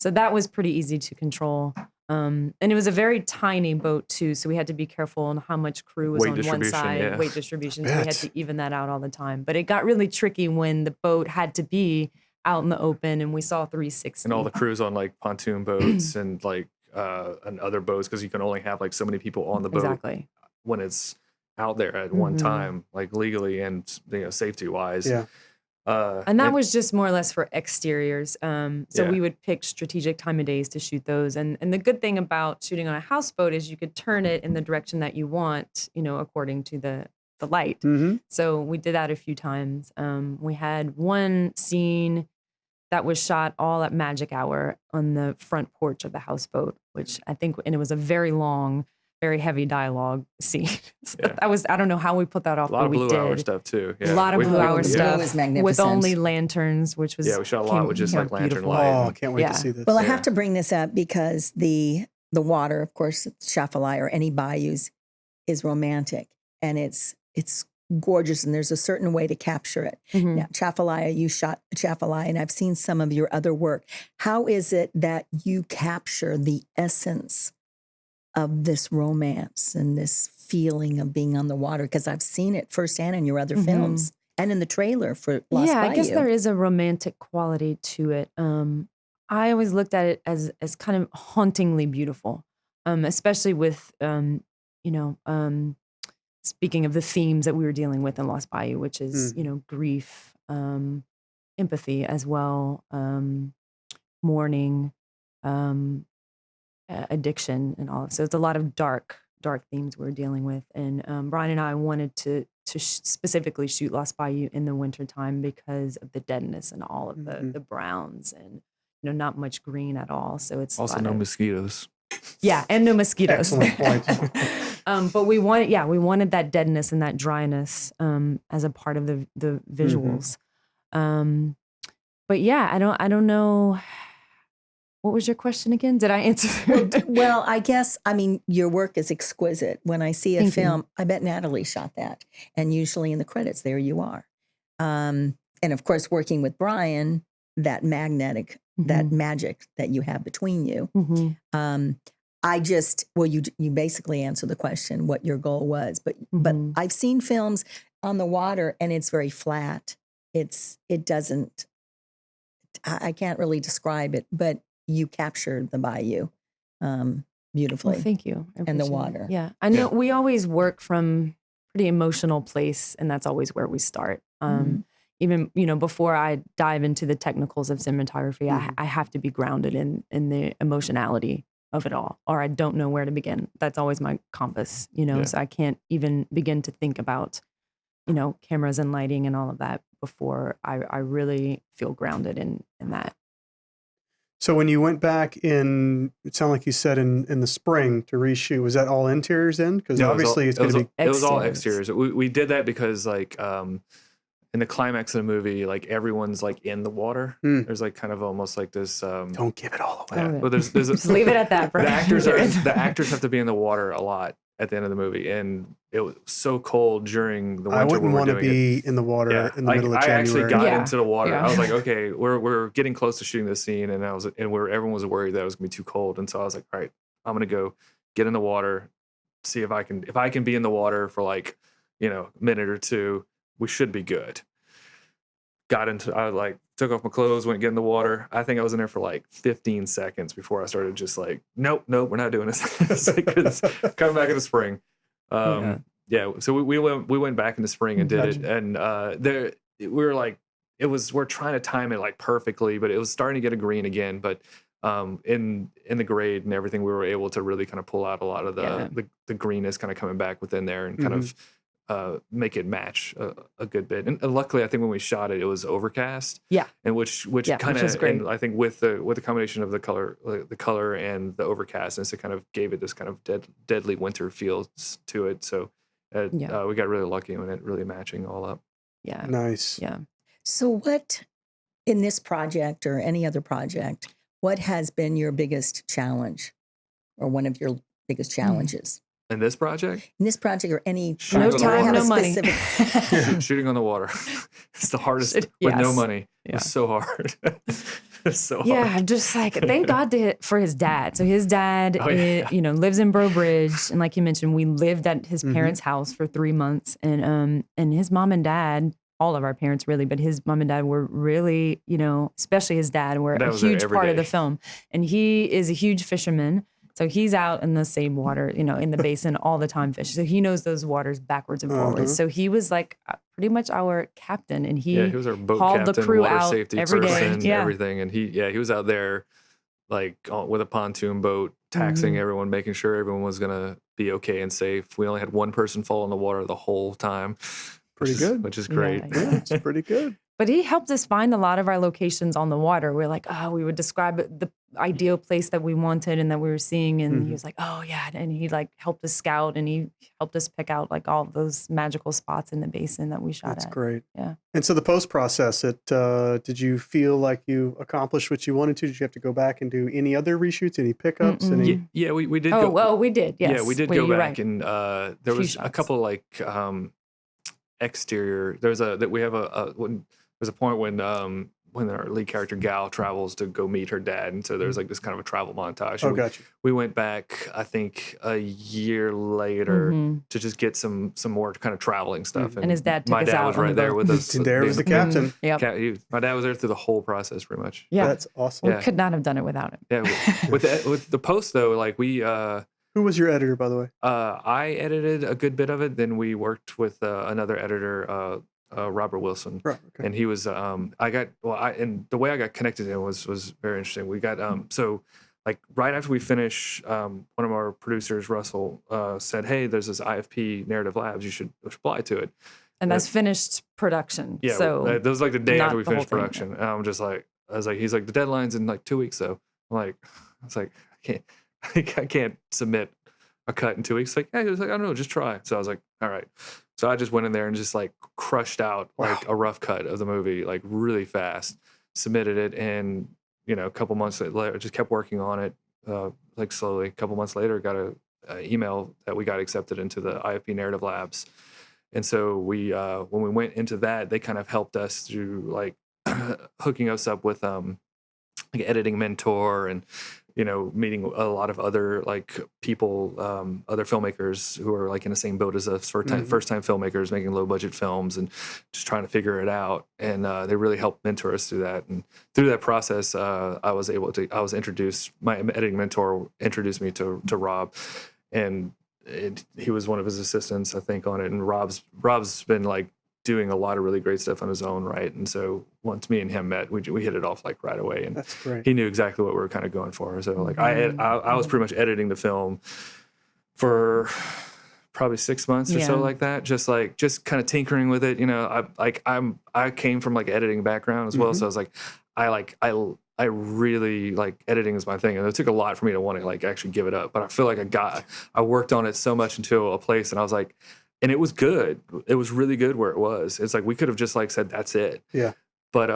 S3: So that was pretty easy to control. And it was a very tiny boat too, so we had to be careful on how much crew was on one side, weight distribution. So we had to even that out all the time. But it got really tricky when the boat had to be out in the open, and we saw 360.
S4: And all the crews on like pontoon boats and like and other boats, because you can only have like so many people on the boat when it's out there at one time, like legally and safety wise.
S2: Yeah.
S3: And that was just more or less for exteriors. So we would pick strategic time of days to shoot those. And the good thing about shooting on a houseboat is you could turn it in the direction that you want, according to the light. So we did that a few times. We had one scene that was shot all at magic hour on the front porch of the houseboat, which I think, and it was a very long, very heavy dialogue scene. So I don't know how we put that off.
S4: A lot of blue hour stuff too.
S3: A lot of blue hour stuff
S1: was magnificent.
S3: with only lanterns, which was
S4: we shot a lot with just like lantern light.
S2: Oh, I can't wait to see this.
S1: Well, I have to bring this up because the water, of course, Atchafalaya or any bayous is romantic, and it's gorgeous, and there's a certain way to capture it.
S3: Mhm.
S1: Now, Chafalaya, you shot Chafalaya, and I've seen some of your other work. How is it that you capture the essence of this romance and this feeling of being on the water? Because I've seen it firsthand in your other films and in the trailer for Lost
S3: Yeah, I guess
S1: Bayou.
S3: there is a romantic quality to it. I always looked at it as kind of hauntingly beautiful, especially with you know, speaking of the themes that we were dealing with in Lost Bayou, which is grief, empathy as well, mourning, addiction, and all. So it's a lot of dark themes we're dealing with. And Brian and I wanted to specifically shoot Lost Bayou in the wintertime because of the deadness and all of the browns and not much green at all. So it's
S4: Also no mosquitoes.
S3: Yeah, and no mosquitoes.
S2: Excellent point.
S3: But we wanted that deadness and that dryness as a part of the visuals. But yeah, I don't know. What was your question again? Did I answer?
S1: Well, I guess, I mean, your work is exquisite. When I see a
S3: Thank
S1: film,
S3: you.
S1: I bet Natalie shot that. And usually in the credits, there you are. And of course, working with Brian, that that magic that you have between you. You basically answered the question, what your goal was. But I've seen films on the water and it's very flat. I can't really describe it, but you captured the bayou beautifully.
S3: Well, thank you.
S1: And the
S3: appreciate it.
S1: water.
S3: Yeah. I know we always work from pretty emotional place, and that's always where we start. Even, before I dive into the technicals of cinematography, I have to be grounded in the emotionality of it all, or I don't know where to begin. That's always my compass, so I can't even begin to think about, cameras and lighting and all of that before I really feel grounded in that.
S2: So when you went back it sounded like you said in the spring to reshoot, was that all interiors then? Because obviously it's going to be...
S4: It was all exteriors. We did that because in the climax of the movie, like everyone's like in the water. There's like kind of almost like this...
S2: Don't give it all away.
S4: Yeah. Well, there's
S3: Just leave it at that, bro.
S4: The actors have to be in the water a lot at the end of the movie, and it was so cold during the winter.
S2: I wouldn't want to be in the water in the middle of January.
S4: I actually got
S3: Yeah.
S4: into the water.
S3: Yeah.
S4: I was like, okay, we're getting close to shooting this scene, and everyone was worried that it was gonna be too cold, and so I was like, all right, I'm gonna go get in the water, see if I can be in the water for like a minute or two. We should be good. I took off my clothes, went get in the water. I think I was in there for like 15 seconds before I started just like, nope, we're not doing this. It's coming back in the spring. So we went back in the spring and did it. And we're trying to time it like perfectly, but it was starting to get a green again. But in the grade and everything, we were able to really kind of pull out a lot of the greenness kind of coming back within there and kind of make it match a good bit. And luckily, I think when we shot it, it was overcast. Yeah, and which kind of, and I think with the combination of the color and the overcastness, it kind of gave it this kind of deadly winter feel to it. So we got really lucky in it really matching all up.
S3: Yeah,
S2: nice.
S3: Yeah.
S1: So what in this project or any other project, what has been your biggest challenge or one of your biggest challenges?
S4: In this project?
S1: In this project or any
S3: No
S1: project?
S3: time, no money.
S4: Shooting on the water. It's the hardest with no money. Yeah. It's so hard. It's so hard.
S3: Yeah, I'm just like, thank God for his dad. So his dad, lives in Breaux Bridge. And like you mentioned, we lived at his parents' house for 3 months. And his mom and dad, all of our parents really, but his mom and dad were really, especially his dad, were a huge part of the film. And he is a huge fisherman. So he's out in the same water, in the basin all the time fishing. So he knows those waters backwards and forwards. So he was like pretty much our captain, and he
S4: was our boat
S3: hauled
S4: captain,
S3: the crew
S4: water
S3: out
S4: safety
S3: every
S4: person,
S3: day.
S4: Everything. And he was out there like with a pontoon boat, taxiing everyone, making sure everyone was gonna be okay and safe. We only had one person fall in the water the whole time.
S2: Pretty good.
S4: Which is great.
S2: Yeah, it's pretty good.
S3: But he helped us find a lot of our locations on the water. We're like, we would describe the ideal place that we wanted and that we were seeing. And he was like, oh yeah. And he like helped us scout and he helped us pick out like all of those magical spots in the basin that we shot at.
S2: That's great.
S3: Yeah.
S2: And so the post process, did you feel like you accomplished what you wanted to? Did you have to go back and do any other reshoots, any pickups?
S4: Yeah, we did.
S3: Oh, well, we did. Yes.
S4: Yeah, we did go back and there was a couple like exterior. There's a point when our lead character Gal travels to go meet her dad, and so there's like this kind of a travel montage.
S2: Oh,
S4: And
S2: gotcha.
S4: we went back, I think, a year later to just get some more kind of traveling stuff.
S3: And his dad took
S4: my
S3: us
S4: dad
S3: out
S4: was
S3: on the
S4: right there
S3: boat.
S4: with us.
S2: There was the
S4: being
S2: captain.
S3: Yep.
S4: my dad was there through the whole process, pretty much.
S3: Yeah.
S2: That's awesome.
S4: Yeah.
S3: Could not have done it without him.
S4: Yeah, with the post though, like we
S2: Who was your editor, by the way?
S4: I edited a good bit of it. Then we worked with another editor, Robert Wilson,
S2: Right. Okay.
S4: and he was and the way I got connected to him was very interesting. We got so like right after we finished, one of our producers, Russell, said, "Hey, there's this IFP Narrative Labs. You should apply to it."
S3: And that's finished production.
S4: Yeah,
S3: So
S4: that was like the day
S3: not
S4: after we
S3: the whole
S4: finished
S3: thing,
S4: production. And I'm just like, he's like, the deadline's in like 2 weeks though. I was like, I can't submit a cut in 2 weeks. Like, hey, he was like, I don't know, just try. So I was like, all right. So I just went in there and just like crushed out like a rough cut of the movie, like really fast, submitted it. And, a couple months later, just kept working on it, like slowly. A couple months later, got a email that we got accepted into the IFP Narrative Labs. And so we, when we went into that, they kind of helped us through like hooking us up with like editing mentor and meeting a lot of other like people, other filmmakers who are like in the same boat as us, first time filmmakers making low budget films and just trying to figure it out. And they really helped mentor us through that. And through that process, I was introduced. My editing mentor introduced me to Rob, and he was one of his assistants, I think, on it. And Rob's been like doing a lot of really great stuff on his own, right? And so once me and him met, we hit it off like right away, and
S2: That's great.
S4: he knew exactly what we were kind of going for. So like I was pretty much editing the film for probably 6 months or so, like that, just kind of tinkering with it. I came from like editing background as well, so I was like, I really like editing is my thing, and it took a lot for me to want to like actually give it up. But I feel like I worked on it so much until a place, and I was like, and it was good. It was really good where it was. It's like we could have just like said that's it.
S2: Yeah.
S4: But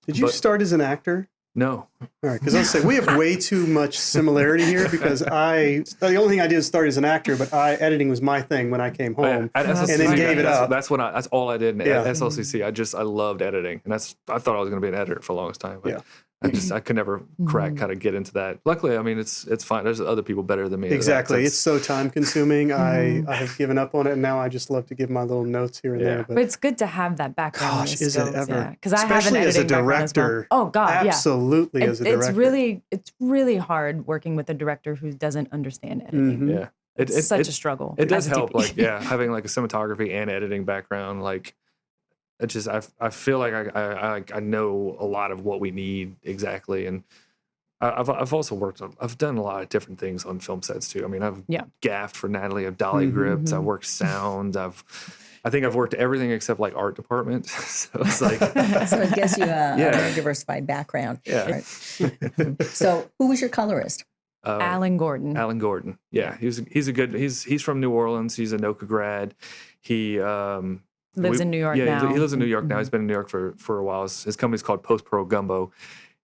S2: did you start as an actor?
S4: No.
S2: All right, because I'll say we have way too much similarity here. Because the only thing I did was start as an actor, but editing was my thing when I came home,
S4: At SLCC,
S2: and then gave it up.
S4: That's all I did at SLCC. I loved editing, and I thought I was going to be an editor for the longest time. But I could never kind of get into that. Luckily, I mean, it's fine. There's other people better than me.
S2: Exactly. It's so time consuming. I have given up on it, and now I just love to give my little notes here and there.
S3: But it's good to have that background.
S2: Gosh, is it ever?
S3: Because I have an
S2: Especially as a
S3: editing background as well.
S2: director.
S3: Oh God,
S2: absolutely, as a director.
S3: It's really hard working with a director who doesn't understand editing.
S4: Yeah.
S3: It's such a struggle.
S4: It does
S3: as a
S4: help,
S3: DP.
S4: like having like a cinematography and editing background. Like, it just I feel like I know a lot of what we need exactly, and I've also I've done a lot of different things on film sets too. I mean, I've gaffed for Natalie, I've dolly gripped, I've worked sound, I think I've worked everything except like art department. So it's like
S1: So it gives you a very diversified background.
S4: Yeah.
S1: Right? So who was your colorist?
S3: Alan Gordon.
S4: Alan Gordon. Yeah, he's from New Orleans. He's a NOCA grad. He
S3: Lives in New York now.
S4: He lives in New York now. He's been in New York for a while. His company's called Postpro Gumbo.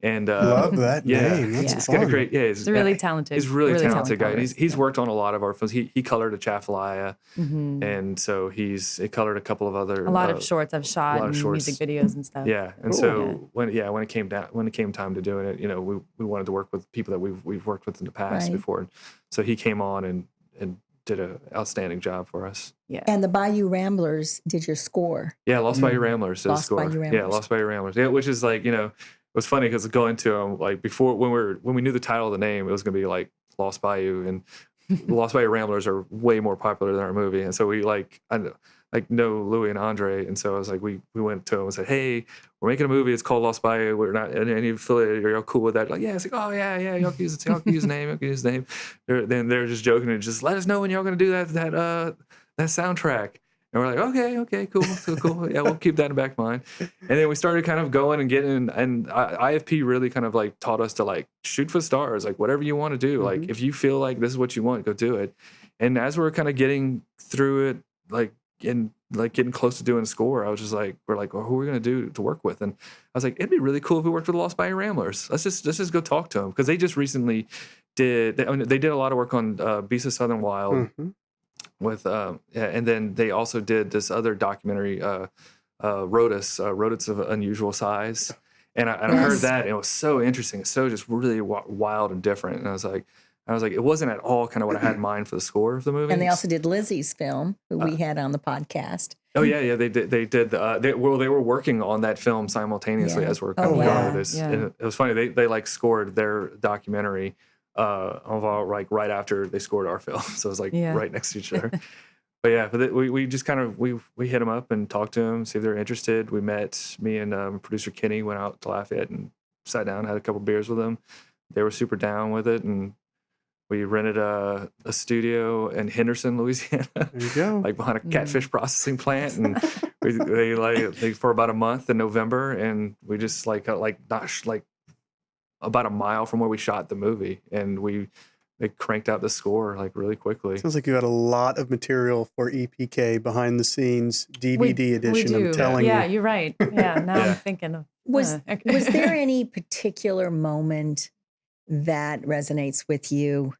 S4: And
S2: love that name. That's
S4: got a great. Yeah,
S3: he's a really talented.
S4: He's really talented guy. And
S3: colorist.
S4: he's worked on a lot of our films. He colored a Chafalaya, and so he colored a couple of other.
S3: A lot of shorts I've shot and music videos and stuff.
S4: Yeah, and so when it came time to doing it, we wanted to work with people that we've worked with in the past before. So he came on and did an outstanding job for us.
S3: Yeah.
S1: And the Bayou Ramblers did your score.
S4: Yeah, Lost Bayou Ramblers.
S1: Lost
S4: score.
S1: Bayou Ramblers.
S4: Yeah, Lost Bayou Ramblers. Yeah, which is like, it was funny because going to them like before when we knew the title of the name, it was going to be like Lost Bayou, and Lost Bayou Ramblers are way more popular than our movie, and so we know Louis and Andre, and so I was like, we went to them and said, hey, we're making a movie. It's called Lost Bayou. We're not any affiliated. Are y'all cool with that? Like, yeah. It's like, oh yeah, y'all can use the name. Y'all can use the name. Then they're just joking and just let us know when y'all gonna do that soundtrack. And we're like, okay, cool. Yeah, we'll keep that in the back of mind. And then we started kind of going and getting, and IFP really kind of like taught us to like shoot for stars, like whatever you want to do. Like if you feel like this is what you want, go do it. And as we're kind of getting through it, getting close to doing a score, I was just like, we're like, well, who are we gonna do to work with? And I was like, it'd be really cool if we worked with the Lost Bayou Ramblers. Let's just go talk to them, because they just recently they did a lot of work on Beast of Southern Wild. with yeah, and then they also did this other documentary, rodents of unusual size, and I heard
S1: Yes.
S4: that, and it was so interesting. It's so just really wild and different, and I was like, it wasn't at all kind of what I had in mind for the score of the movie.
S1: And they also did Lizzie's film, who we had on the podcast.
S4: Oh yeah, they did. They were working on that film simultaneously
S1: Yeah.
S4: as we're
S1: Oh,
S4: coming
S1: wow.
S4: out of this.
S3: Yeah.
S4: And it was funny. They like scored their documentary like right after they scored our film, so it was like
S3: Yeah.
S4: right next to each other. But yeah, we just kind of we hit them up and talked to them, see if they're interested. We met, me and producer Kenny went out to Lafayette and sat down, had a couple beers with them. They were super down with it, and we rented a studio in Henderson, Louisiana,
S2: There you go.
S4: like behind a catfish processing plant, and they for about a month in November, and we just like about a mile from where we shot the movie, and they cranked out the score like really quickly.
S2: Sounds like you got a lot of material for EPK behind the scenes DVD edition.
S3: We do.
S2: I'm telling
S3: yeah,
S2: you.
S3: you're right. Yeah, now
S4: Yeah.
S3: I'm thinking of
S1: Was
S3: okay.
S1: was there any particular moment that resonates with you,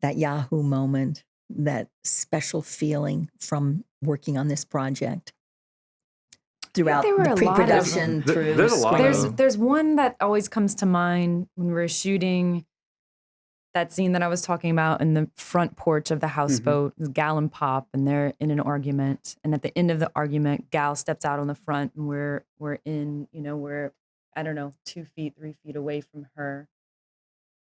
S1: that Yahoo moment, that special feeling from working on this project throughout
S3: there were
S1: the
S3: a lot of
S1: pre-production
S4: them.
S1: through
S4: There's a lot of
S1: screening?
S4: them.
S3: There's one that always comes to mind when we were shooting that scene that I was talking about in the front porch of the houseboat. Gal and Pop, and they're in an argument. And at the end of the argument, Gal steps out on the front, and we're in, we're, I don't know, 2 feet, 3 feet away from her,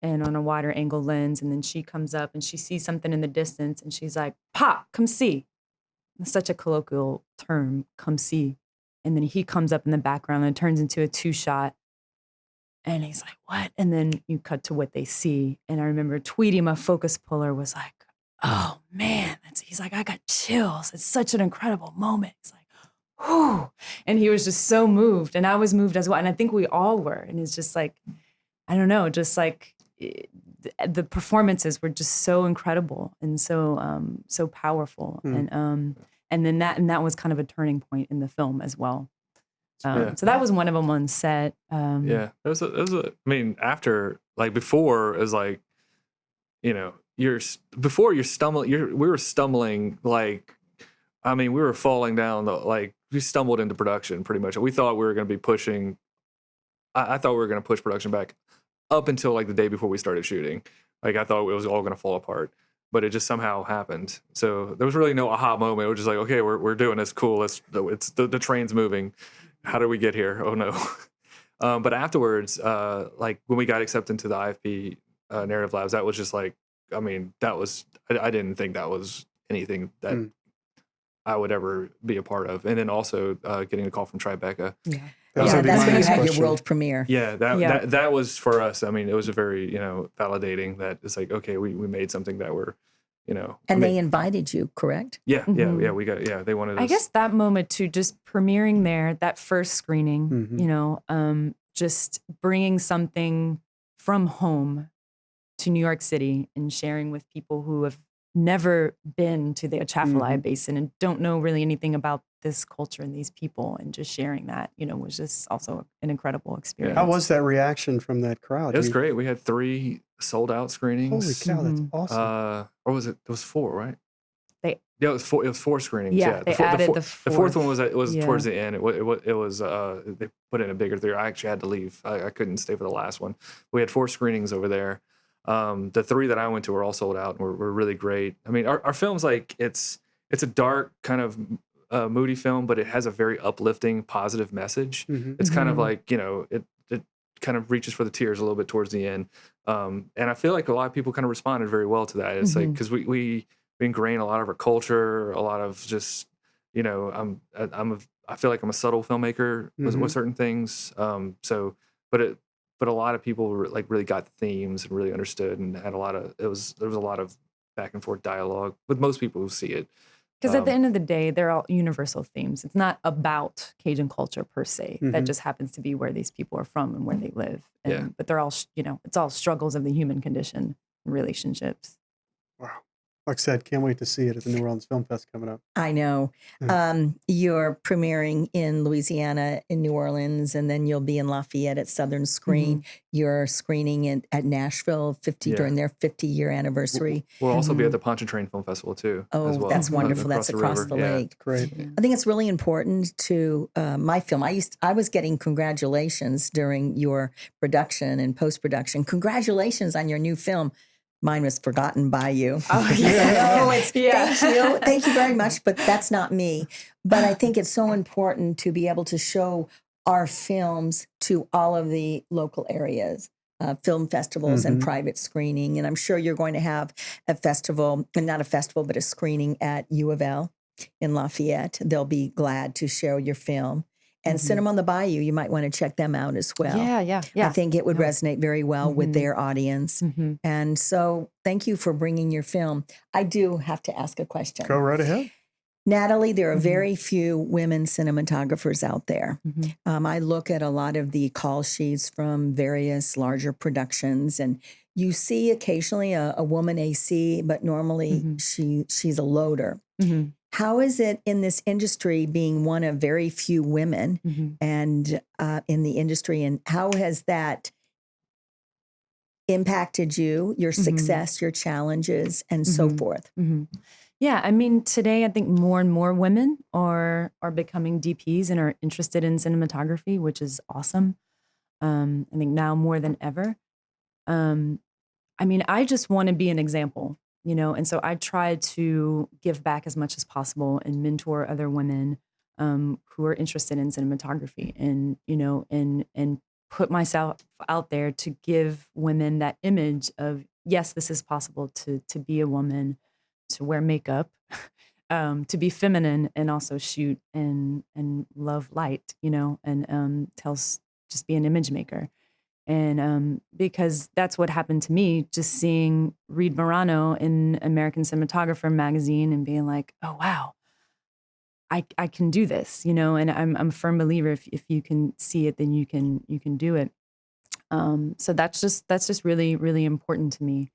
S3: and on a wider angle lens. And then she comes up and she sees something in the distance, and she's like, "Pop, come see." It's such a colloquial term, "come see." And then he comes up in the background, and it turns into a 2-shot. And he's like, "What?" And then you cut to what they see. And I remember Tweety, my focus puller, was like, "Oh man," he's like, "I got chills. It's such an incredible moment." He's like, "Whew." And he was just so moved. And I was moved as well. And I think we all were. And it's just like, I don't know, just like the performances were just so incredible and so powerful. And then that was kind of a turning point in the film as well. So that was one of them on set.
S4: Yeah, it was I mean, after, like, before, it was like, you're stumbling. We were stumbling, like, I mean, we were falling down. We stumbled into production pretty much. We thought we were going to be pushing. I thought we were going to push production back up until like the day before we started shooting. Like, I thought it was all going to fall apart, but it just somehow happened. So there was really no aha moment. It was just like, okay, we're doing this. Cool. It's the train's moving. How did we get here? Oh no. But afterwards, like when we got accepted into the IFP narrative labs, that was just like, I mean, I didn't think that was anything that I would ever be a part of. And then also getting a call from Tribeca.
S3: Yeah.
S2: That was gonna be
S1: That's
S2: my
S1: when you
S2: next
S1: had your
S2: question.
S1: world premiere.
S4: Yeah, that was for us. I mean, it was a very, validating that it's like, okay, we made something that we're,
S1: And they invited you, correct?
S4: yeah, we got, they wanted us.
S3: I guess that moment too, just premiering there, that first screening, just bringing something from home to New York City and sharing with people who have never been to the Atchafalaya Basin and don't know really anything about this culture and these people, and just sharing that, was just also an incredible experience.
S2: How was that reaction from that crowd?
S4: It was great. We had 3 sold out screenings.
S2: Holy cow, that's awesome.
S4: Or was it? It was 4, right?
S3: It
S4: was 4. It was 4 screenings.
S3: Yeah, they added the
S4: fourth one was
S3: Yeah.
S4: towards the end. It was they put in a bigger theater. I actually had to leave. I couldn't stay for the last one. We had 4 screenings over there. The 3 that I went to were all sold out and were really great. I mean, our film's like, it's a dark kind of moody film, but it has a very uplifting, positive message. It's kind of like, it kind of reaches for the tears a little bit towards the end. And I feel like a lot of people kind of responded very well to that. It's like, because we ingrain a lot of our culture, a lot of just, I feel like I'm a subtle filmmaker with certain things. But a lot of people really got the themes and really understood, and had there was a lot of back and forth dialogue with most people who see it.
S3: Because at the end of the day, they're all universal themes. It's not about Cajun culture per se. That just happens to be where these people are from and where they live. But they're all, it's all struggles of the human condition, relationships.
S2: Wow. Like I said, can't wait to see it at the New Orleans Film Fest coming up.
S1: I know. You're premiering in Louisiana, in New Orleans, and then you'll be in Lafayette at Southern Screen. You're screening at Nashville during their 50-year anniversary.
S4: We'll also be at the Pontchartrain Film Festival too.
S1: Oh,
S4: as well.
S1: that's wonderful. That's across the lake.
S2: Great.
S1: I think it's really important to my film. I was getting congratulations during your production and post-production. Congratulations on your new film. Mine was Forgotten by You.
S3: Oh, yeah.
S1: Oh, thank you very much, but that's not me. But I think it's so important to be able to show our films to all of the local areas, film festivals and private screening. And I'm sure you're going to have a festival, and not a festival, but a screening at U of L in Lafayette. They'll be glad to show your film. And Cinema on the Bayou, you might want to check them out as well.
S3: Yeah.
S1: I think it would resonate very well with their audience. And so thank you for bringing your film. I do have to ask a question.
S2: Go right ahead.
S1: Natalie, there are very few women cinematographers out there. I look at a lot of the call sheets from various larger productions, and you see occasionally a woman AC, but normally she's a loader. How is it in this industry, being one of very few women and in the industry, and how has that impacted you, your success, your challenges, and so forth?
S3: Yeah, I mean, today I think more and more women are becoming DPs and are interested in cinematography, which is awesome. I think now more than ever. I mean, I just want to be an example. And so I try to give back as much as possible and mentor other women who are interested in cinematography, and and put myself out there to give women that image of, yes, this is possible to be a woman, to wear makeup, to be feminine, and also shoot and love light, and just be an image maker. And because that's what happened to me, just seeing Reed Morano in American Cinematographer magazine and being like, oh, wow, I can do this, and I'm a firm believer, if you can see it, then you can do it. So that's just really, really important to me.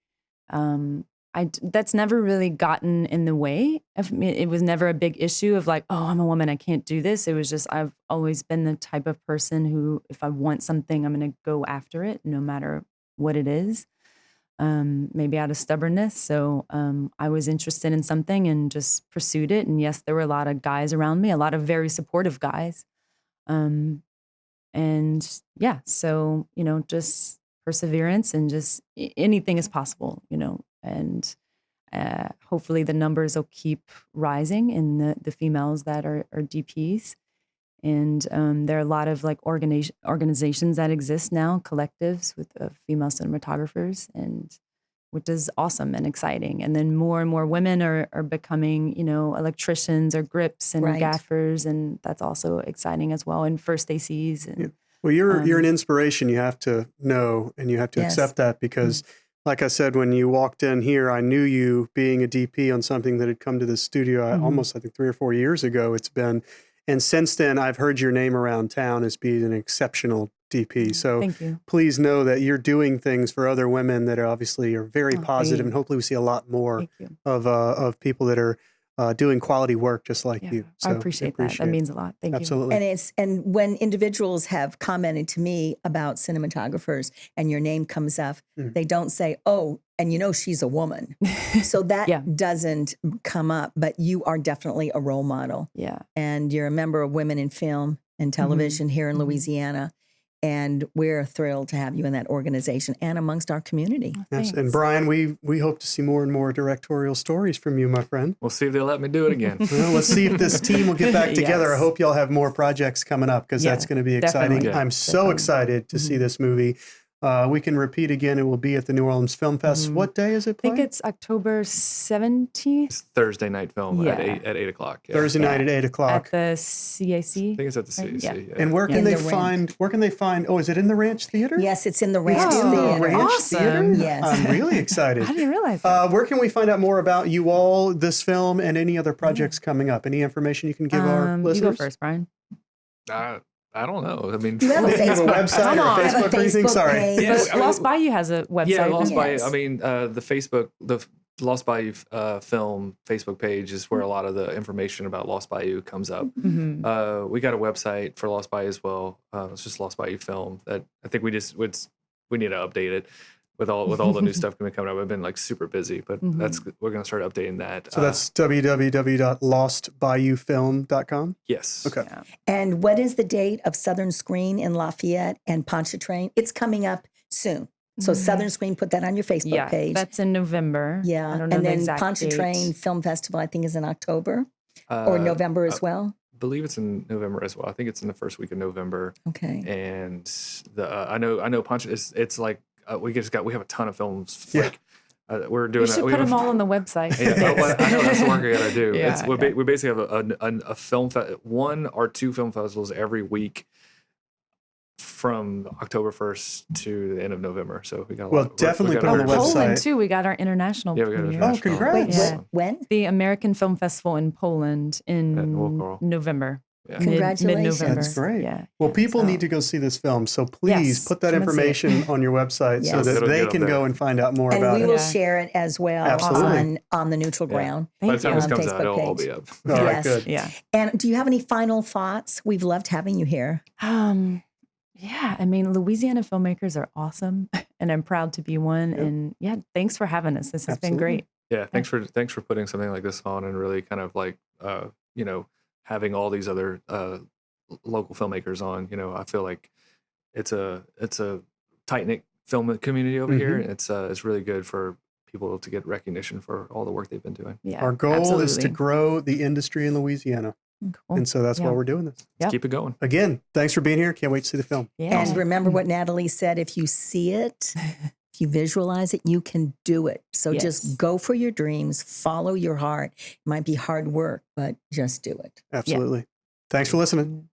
S3: That's never really gotten in the way of me. It was never a big issue of like, oh, I'm a woman, I can't do this. It was just, I've always been the type of person who, if I want something, I'm going to go after it, no matter what it is. Maybe out of stubbornness. So I was interested in something and just pursued it. And yes, there were a lot of guys around me, a lot of very supportive guys. And yeah, so, just perseverance, and just anything is possible, and hopefully the numbers will keep rising in the females that are DPs. And there are a lot of like organizations that exist now, collectives with female cinematographers, and which is awesome and exciting. And then more and more women are becoming, electricians or grips and gaffers, and that's also exciting as well. And first ACs. And,
S2: Well, you're an inspiration. You have to know, and you have to accept that, because like I said, when you walked in here, I knew you being a DP on something that had come to the studio almost, I think, 3 or 4 years ago it's been. And since then, I've heard your name around town as being an exceptional DP. So
S3: thank you.
S2: Please know that you're doing things for other women that are very positive, and hopefully we see a lot more of people that are doing quality work just like you. So
S3: I appreciate that. That means a lot. Thank you.
S2: Absolutely.
S1: And when individuals have commented to me about cinematographers and your name comes up, they don't say, oh, and she's a woman. So that doesn't come up, but you are definitely a role model.
S3: Yeah.
S1: And you're a member of Women in Film and Television here in Louisiana. And we're thrilled to have you in that organization and amongst our community.
S2: Yes. And Brian, we hope to see more and more directorial stories from you, my friend.
S4: We'll see if they'll let me do it again.
S2: Well, let's see if this team will get back together. I hope y'all have more projects coming up, because that's going to be exciting.
S3: Definitely.
S2: I'm so excited to see this movie. We can repeat again. It will be at the New Orleans Film Fest. What day is it playing?
S3: I think it's October 17th.
S4: It's Thursday night film at 8 o'clock. Yeah.
S2: Thursday night at 8 o'clock.
S3: At the CAC.
S4: I think it's at the CAC. Yeah.
S2: And where can they find? Where can they find? Oh, is it in the Ranch Theater?
S1: Yes, it's in the Ranch
S2: Theater.
S1: Theater.
S2: Ranch Theater?
S1: Yes.
S2: I'm really excited.
S3: I didn't realize that.
S2: Where can we find out more about you all, this film, and any other projects coming up? Any information you can give our listeners?
S3: You go first, Brian.
S4: I don't know. I mean,
S1: You have a
S2: website or Facebook or anything? Sorry.
S1: page.
S4: Yeah,
S3: Lost Bayou has a website.
S4: Yeah, Lost Bayou.
S1: Yes.
S4: I mean, the Facebook, Lost Bayou Film Facebook page is where a lot of the information about Lost Bayou comes up.
S3: Mhm.
S4: We got a website for Lost Bayou as well. It's just Lost Bayou Film. That I think we need to update it with all the new stuff coming up. I've been like super busy, but we're gonna start updating that.
S2: So that's www.lostbayoufilm.com.
S4: Yes.
S2: Okay.
S3: Yeah.
S1: And what is the date of Southern Screen in Lafayette and Pontchartrain? It's coming up soon. So Southern Screen, put that on your Facebook
S3: Yeah,
S1: page.
S3: that's in November.
S1: Yeah.
S3: I don't know
S1: And
S3: the
S1: then
S3: exact
S1: Pontchartrain
S3: date.
S1: Film Festival, I think, is in October or November as well.
S4: Believe it's in November as well. I think it's in the first week of November.
S1: Okay.
S4: And I know Punch it's like we have a ton of films.
S2: Yeah.
S4: Like we're doing.
S3: We should put them all on the website.
S4: Yeah, I know that's the work I gotta do.
S3: Yeah,
S4: We basically have a film one or two film festivals every week from October 1st to the end of November. So we got a
S2: Well,
S4: lot.
S2: definitely
S4: we
S2: put on the
S4: our-
S2: website.
S3: Poland too. We got our international.
S4: Yeah, we got
S3: premiere.
S4: international.
S2: congrats.
S1: Wait,
S4: Yeah.
S1: when?
S3: The American Film Festival in Poland in
S4: Wolfboro.
S3: November.
S4: Yeah.
S1: Congratulations.
S3: Mid-November.
S2: That's great.
S3: Yeah.
S2: Well, people
S3: So-
S2: need to go see this film. So please
S3: Yes,
S2: put that
S3: come and see it.
S2: information on your website so
S1: Yes.
S2: that
S4: It'll
S2: they
S4: get up
S2: can
S4: there.
S2: go and find out more
S1: And
S2: about
S1: we
S2: it.
S1: will
S3: Yeah.
S1: share it as well
S2: Absolutely.
S1: on the neutral ground.
S4: By the
S3: Thank
S4: time
S3: you.
S4: this
S1: On
S4: comes out,
S1: Facebook
S4: it'll all
S1: page.
S4: be up.
S2: All right,
S1: Yes.
S2: good.
S3: Yeah.
S1: And do you have any final thoughts? We've loved having you here.
S3: Yeah, I mean, Louisiana filmmakers are awesome, and I'm proud to be one.
S2: Yep.
S3: And yeah, thanks for having us. This has been
S2: Absolutely.
S3: great.
S4: Yeah, thanks for putting something like this on and really kind of like having all these other local filmmakers on. I feel like it's a tight knit film community over here, and it's really good for people to get recognition for all the work they've been doing.
S3: Yeah,
S2: Our goal is to
S3: absolutely.
S2: grow the industry in Louisiana.
S3: Cool.
S2: And so that's why
S3: Yeah.
S2: we're doing this.
S3: Yep.
S4: Let's keep it going.
S2: Again, thanks for being here. Can't wait to see the film.
S3: Yeah.
S1: And remember what Natalie said, if you see it, if you visualize it, you can do it. So
S3: Yes.
S1: just go for your dreams, follow your heart. It might be hard work, but just do it.
S2: Absolutely. Thanks for listening.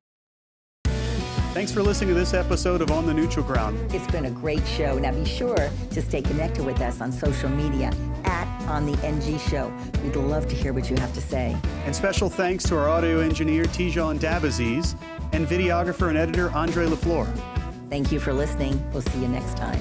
S2: Thanks for listening to this episode of On the Neutral Ground.
S1: It's been a great show. Now be sure to stay connected with us on social media at On the NG Show. We'd love to hear what you have to say.
S2: And special thanks to our audio engineer, Tijan Dabaziz, and videographer and editor, Andre LaFleur.
S1: Thank you for listening. We'll see you next time.